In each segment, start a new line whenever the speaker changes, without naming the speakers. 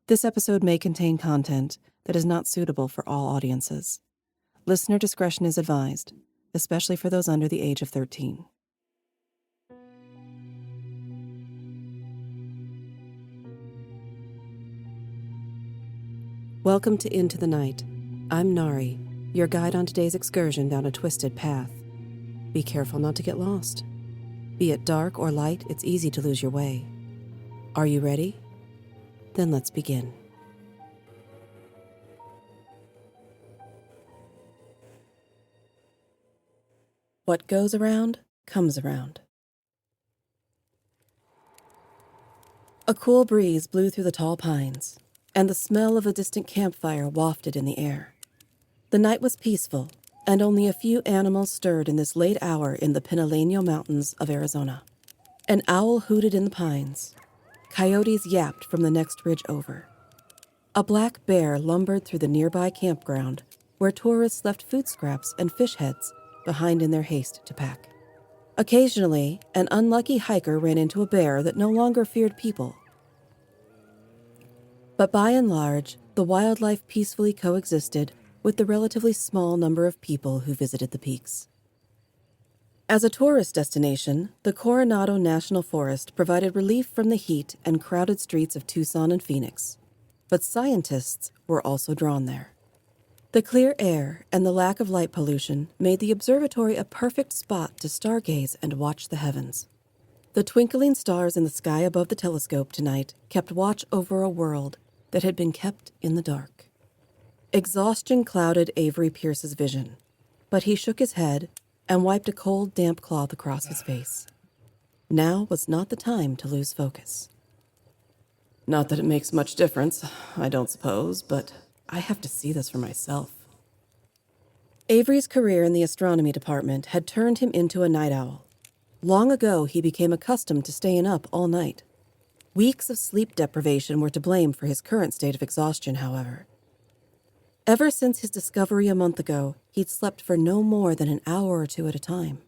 This episode may contain content that is not suitable for all audiences. Listener discretion is advised, especially for those under the age of 13. Welcome to Into the Night. I'm Nari, your guide on today's excursion down a twisted path. Be careful not to get lost. Be it dark or light, it's easy to lose your way. Are you ready? Then let's begin. What goes around, comes around. A cool breeze blew through the tall pines, and the smell of a distant campfire wafted in the air. The night was peaceful, and only a few animals stirred in this late hour in the Pinaleño Mountains of Arizona. An owl hooted in the pines. Coyotes yapped from the next ridge over. A black bear lumbered through the nearby campground, where tourists left food scraps and fish heads behind in their haste to pack. Occasionally, an unlucky hiker ran into a bear that no longer feared people. But by and large, the wildlife peacefully coexisted with the relatively small number of people who visited the peaks. As a tourist destination, the Coronado National Forest provided relief from the heat and crowded streets of Tucson and Phoenix. But scientists were also drawn there. The clear air and the lack of light pollution made the observatory a perfect spot to stargaze and watch the heavens. The twinkling stars in the sky above the telescope tonight kept watch over a world that had been kept in the dark. Exhaustion clouded Avery Pearce's vision, but he shook his head and wiped a cold, damp cloth across his face. Now was not the time to lose focus. Not that it makes much difference, I don't suppose, but I have to see this for myself. Avery's career in the astronomy department had turned him into a night owl. Long ago, he became accustomed to staying up all night. Weeks of sleep deprivation were to blame for his current state of exhaustion, however. Ever since his discovery a month ago, he'd slept for no more than an hour or two at a time.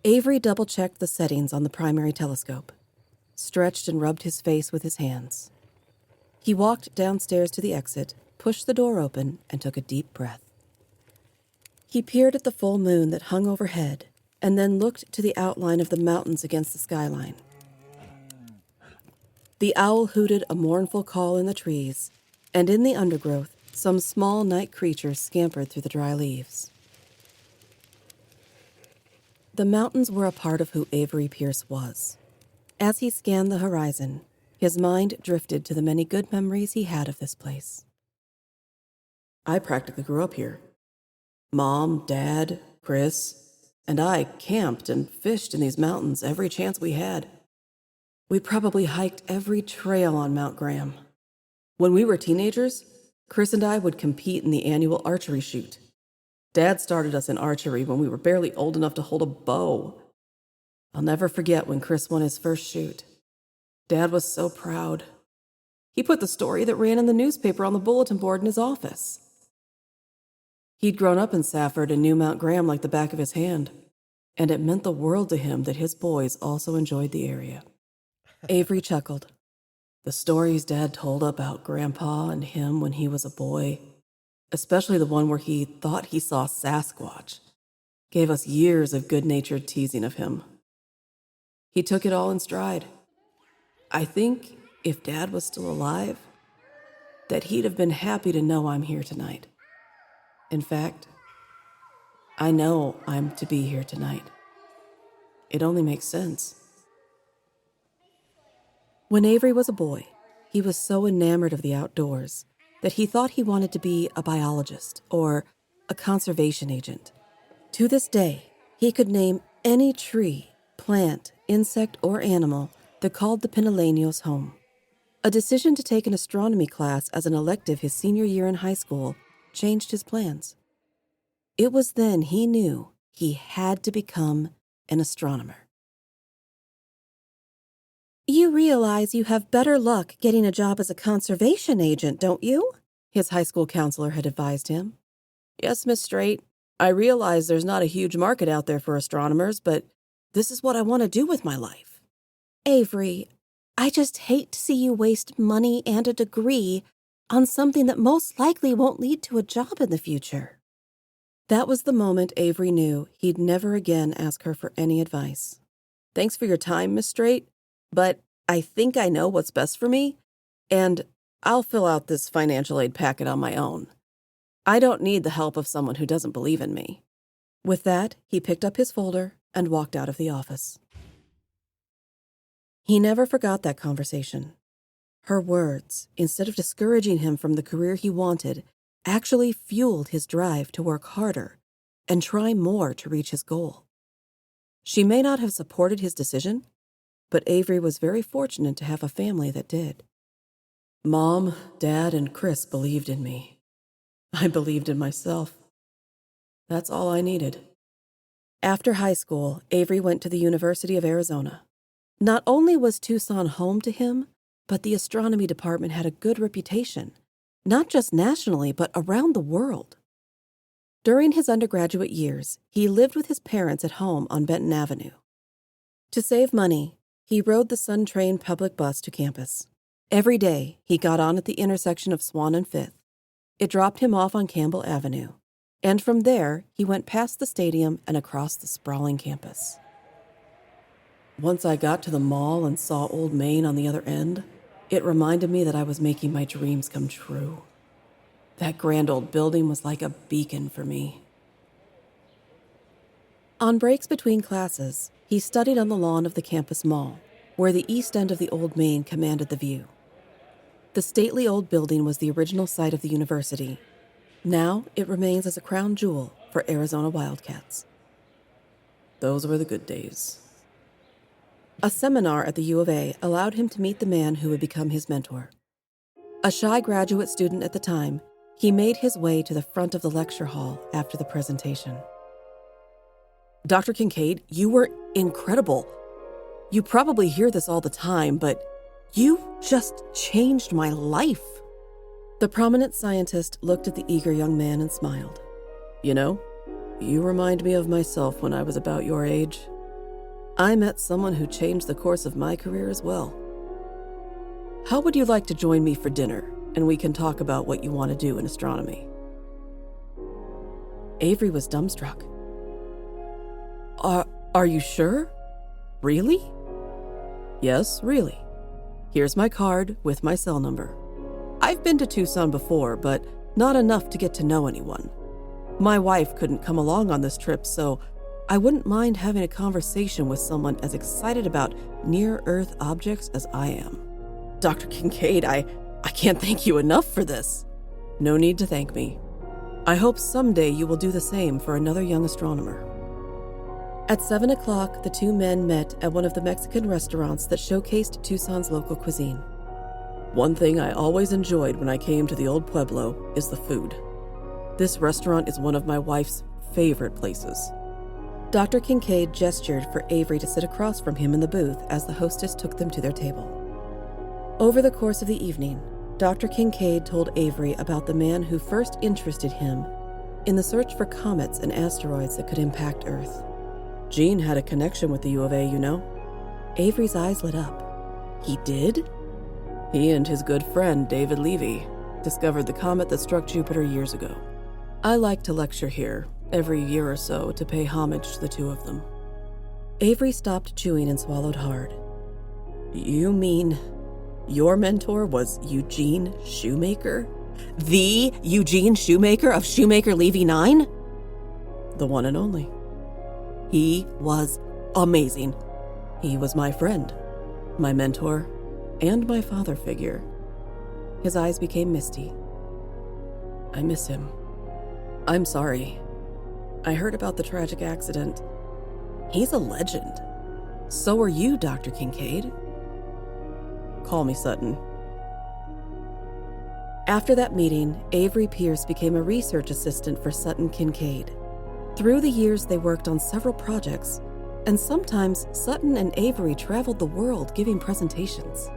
Avery double-checked the settings on the primary telescope, stretched and rubbed his face with his hands. He walked downstairs to the exit, pushed the door open, and took a deep breath. He peered at the full moon that hung overhead, and then looked to the outline of the mountains against the skyline. The owl hooted a mournful call in the trees, and in the undergrowth, some small night creatures scampered through the dry leaves. The mountains were a part of who Avery Pearce was. As he scanned the horizon, his mind drifted to the many good memories he had of this place. I practically grew up here. Mom, Dad, Chris, and I camped and fished in these mountains every chance we had. We probably hiked every trail on Mount Graham. When we were teenagers, Chris and I would compete in the annual archery shoot. Dad started us in archery when we were barely old enough to hold a bow. I'll never forget when Chris won his first shoot. Dad was so proud. He put the story that ran in the newspaper on the bulletin board in his office. He'd grown up in Safford and knew Mount Graham like the back of his hand, and it meant the world to him that his boys also enjoyed the area. Avery chuckled. The stories Dad told about Grandpa and him when he was a boy, especially the one where he thought he saw Sasquatch, gave us years of good-natured teasing of him. He took it all in stride. I think if Dad was still alive, that he'd have been happy to know I'm here tonight. In fact, I know I'm to be here tonight. It only makes sense. When Avery was a boy, he was so enamored of the outdoors that he thought he wanted to be a biologist or a conservation agent. To this day, he could name any tree, plant, insect, or animal that called the Pinaleños home. A decision to take an astronomy class as an elective his senior year in high school changed his plans. It was then he knew he had to become an astronomer. You realize you have better luck getting a job as a conservation agent, don't you? His high school counselor had advised him. Yes, Miss Straight. I realize there's not a huge market out there for astronomers, but this is what I want to do with my life. Avery, I just hate to see you waste money and a degree on something that most likely won't lead to a job in the future." That was the moment Avery knew he'd never again ask her for any advice. "Thanks for your time, Miss Straight, but I think I know what's best for me, and I'll fill out this financial aid packet on my own. I don't need the help of someone who doesn't believe in me." With that, he picked up his folder and walked out of the office. He never forgot that conversation. Her words, instead of discouraging him from the career he wanted, actually fueled his drive to work harder and try more to reach his goal. She may not have supported his decision, but Avery was very fortunate to have a family that did. Mom, Dad, and Chris believed in me. I believed in myself. That's all I needed. After high school, Avery went to the University of Arizona. Not only was Tucson home to him, but the astronomy department had a good reputation, not just nationally, but around the world. During his undergraduate years, he lived with his parents at home on Benton Avenue. To save money, he rode the Sun Train public bus to campus. Every day, he got on at the intersection of Swan and Fifth. It dropped him off on Campbell Avenue, and from there, he went past the stadium and across the sprawling campus. Once I got to the mall and saw Old Main on the other end, it reminded me that I was making my dreams come true. That grand old building was like a beacon for me. On breaks between classes, he studied on the lawn of the campus mall, where the east end of the Old Main commanded the view. The stately old building was the original site of the university. Now it remains as a crown jewel for Arizona Wildcats. Those were the good days. A seminar at the U of A allowed him to meet the man who would become his mentor. A shy graduate student at the time, he made his way to the front of the lecture hall after the presentation. "Dr. Kincaid, you were incredible. You probably hear this all the time, but you just changed my life." The prominent scientist looked at the eager young man and smiled. "You know, you remind me of myself when I was about your age. I met someone who changed the course of my career as well. How would you like to join me for dinner, and we can talk about what you want to do in astronomy?" Avery was dumbstruck. Are you sure? Really?" "Yes, really. Here's my card with my cell number. I've been to Tucson before, but not enough to get to know anyone. My wife couldn't come along on this trip, so I wouldn't mind having a conversation with someone as excited about near-Earth objects as I am." "Dr. Kincaid, I can't thank you enough for this." "No need to thank me. I hope someday you will do the same for another young astronomer." At 7 o'clock, the two men met at one of the Mexican restaurants that showcased Tucson's local cuisine. "One thing I always enjoyed when I came to the old pueblo is the food. This restaurant is one of my wife's favorite places." Dr. Kincaid gestured for Avery to sit across from him in the booth as the hostess took them to their table. Over the course of the evening, Dr. Kincaid told Avery about the man who first interested him in the search for comets and asteroids that could impact Earth. "Gene had a connection with the U of A, you know." Avery's eyes lit up. "He did?" "He and his good friend, David Levy, discovered the comet that struck Jupiter years ago. I like to lecture here every year or so to pay homage to the two of them." Avery stopped chewing and swallowed hard. "You mean your mentor was Eugene Shoemaker? The Eugene Shoemaker of Shoemaker Levy 9? "The one and only. He was amazing. He was my friend, my mentor, and my father figure." His eyes became misty. "I miss him. I'm sorry. I heard about the tragic accident. He's a legend. So are you, Dr. Kincaid." "Call me Sutton." After that meeting, Avery Pearce became a research assistant for Sutton Kincaid. Through the years, they worked on several projects, and sometimes Sutton and Avery traveled the world giving presentations.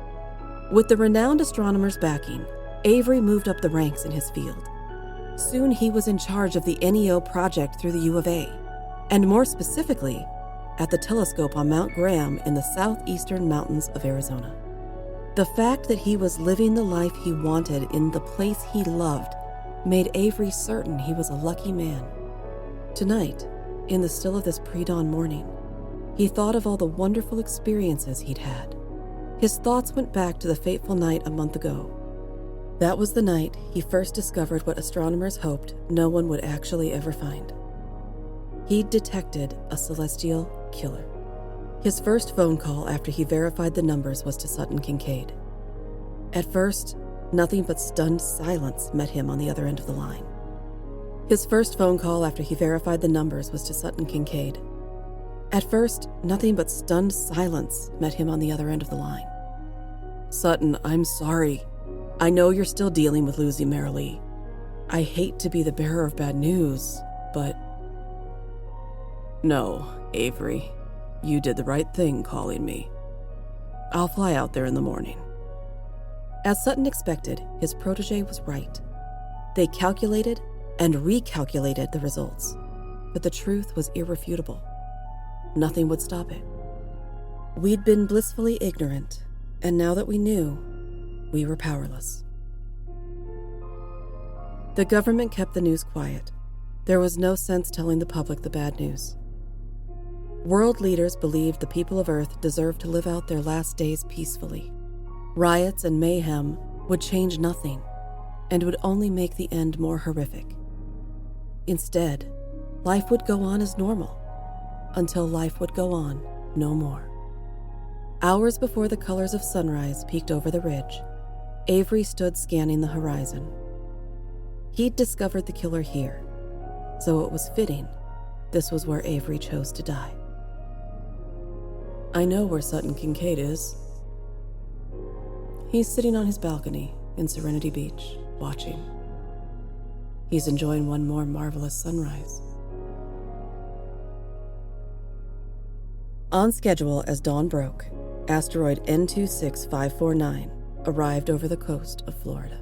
With the renowned astronomer's backing, Avery moved up the ranks in his field. Soon he was in charge of the NEO project through the U of A, and more specifically, at the telescope on Mount Graham in the southeastern mountains of Arizona. The fact that he was living the life he wanted in the place he loved made Avery certain he was a lucky man. Tonight, in the still of this pre-dawn morning, he thought of all the wonderful experiences he'd had. His thoughts went back to the fateful night a month ago. That was the night he first discovered what astronomers hoped no one would actually ever find. He'd detected a celestial killer. His first phone call after he verified the numbers was to Sutton Kincaid. At first, nothing but stunned silence met him on the other end of the line. His first phone call after he verified the numbers was to Sutton Kincaid. At first, nothing but stunned silence met him on the other end of the line. "Sutton, I'm sorry. I know you're still dealing with losing Marilee. I hate to be the bearer of bad news, but..." "No, Avery. You did the right thing calling me. I'll fly out there in the morning." As Sutton expected, his protege was right. They calculated and recalculated the results, but the truth was irrefutable. Nothing would stop it. We'd been blissfully ignorant, and now that we knew, we were powerless. The government kept the news quiet. There was no sense telling the public the bad news. World leaders believed the people of Earth deserved to live out their last days peacefully. Riots and mayhem would change nothing and would only make the end more horrific. Instead, life would go on as normal until life would go on no more. Hours before the colors of sunrise peeked over the ridge, Avery stood scanning the horizon. He'd discovered the killer here, so it was fitting this was where Avery chose to die. "I know where Sutton Kincaid is." "He's sitting on his balcony in Serenity Beach, watching. He's enjoying one more marvelous sunrise." On schedule as dawn broke, asteroid N26549 arrived over the coast of Florida.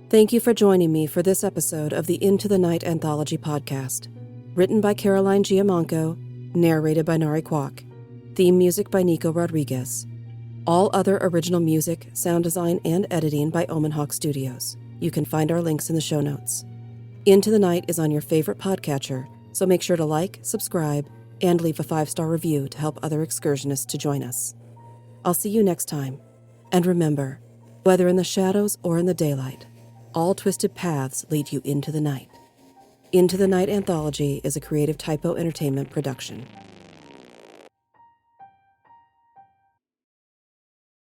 Thank you for joining me for this episode of the Into the Night Anthology podcast. Written by Caroline Giamanco, narrated by Nari Kwak. Theme music by Nico Rodriguez. All other original music, sound design, and editing by Omenhawk Studios. You can find our links in the show notes. Into the Night is on your favorite podcatcher, so make sure to like, subscribe, and leave a 5-star review to help other excursionists to join us. I'll see you next time. And remember, whether in the shadows or in the daylight, all twisted paths lead you into the night. Into the Night Anthology is a Creative Typo Entertainment production.